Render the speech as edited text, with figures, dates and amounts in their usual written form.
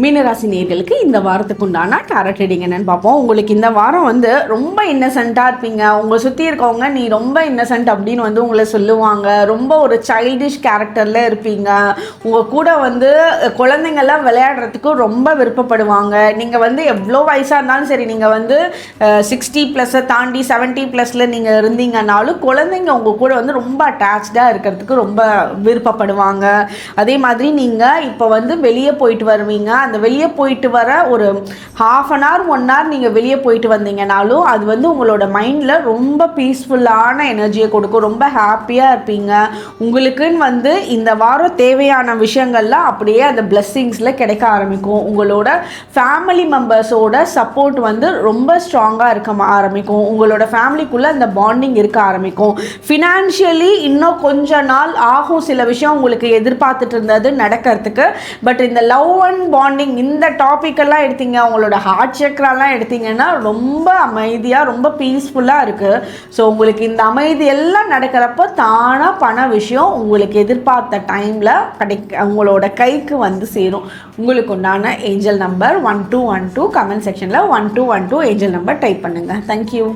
மீனராசி நேயர்களுக்கு இந்த வாரத்துக்கு உண்டான டாரட் ரீடிங் என்னன்னு பார்ப்போம். உங்களுக்கு இந்த வாரம் ரொம்ப இன்னசென்ட்டாக இருப்பீங்க. உங்களை சுற்றி இருக்கவங்க நீ ரொம்ப இன்னசென்ட் அப்படின்னு உங்களை சொல்லுவாங்க. ரொம்ப ஒரு சைல்டிஷ் கேரக்டரில் இருப்பீங்க. உங்கள் கூட குழந்தைங்கள்லாம் விளையாடுறதுக்கு ரொம்ப விருப்பப்படுவாங்க. நீங்கள் எவ்வளோ வயசாக இருந்தாலும் சரி, நீங்கள் 60+ தாண்டி 70+ நீங்கள் இருந்தீங்கன்னாலும் குழந்தைங்க உங்கள் கூட ரொம்ப அட்டாச்சாக இருக்கிறதுக்கு ரொம்ப விருப்பப்படுவாங்க. அதே மாதிரி நீங்கள் இப்போ வெளியே போயிட்டு வருவீங்க. அந்த வெளியே போயிட்டு வர ஒரு ½ an hour 1 hour நீங்கள் வெளியே போயிட்டு வந்தீங்கனாலும் அது உங்களோட மைண்டில் ரொம்ப பீஸ்ஃபுல்லான எனர்ஜியை கொடுக்கும். ரொம்ப ஹாப்பியாக இருப்பீங்க. உங்களுக்குன்னு இந்த வாரம் தேவையான விஷயங்கள்லாம் அப்படியே அந்த பிளெஸ்ஸிங்ஸில் கிடைக்க ஆரம்பிக்கும். உங்களோட ஃபேமிலி மெம்பர்ஸோட சப்போர்ட் ரொம்ப ஸ்ட்ராங்காக இருக்க ஆரம்பிக்கும். உங்களோட ஃபேமிலிக்குள்ளே அந்த பாண்டிங் இருக்க ஆரம்பிக்கும். ஃபினான்ஷியலி இன்னும் கொஞ்ச நாள் ஆகும் சில விஷயம் உங்களுக்கு எதிர்பார்த்துட்டு இருந்தது நடக்கிறதுக்கு. பட் இந்த லவ் அண்ட் பாண்டிங் இந்த டாபிக்கெல்லாம் எடுத்தீங்க, உங்களோட ஹார்ட் சக்கரெல்லாம் எடுத்தீங்கன்னா ரொம்ப அமைதியாக ரொம்ப பீஸ்ஃபுல்லாக இருக்குது. ஸோ உங்களுக்கு இந்த அமைதி எல்லாம் நடக்கிறப்போ தானாக பண விஷயம் உங்களுக்கு எதிர்பார்த்த டைமில் உங்களோட கைக்கு சேரும். உங்களுக்கு உண்டான ஏஞ்சல் நம்பர் 1212. கமெண்ட் செக்ஷனில் 1212 ஏஞ்சல் நம்பர் டைப் பண்ணுங்கள். தேங்க்யூ.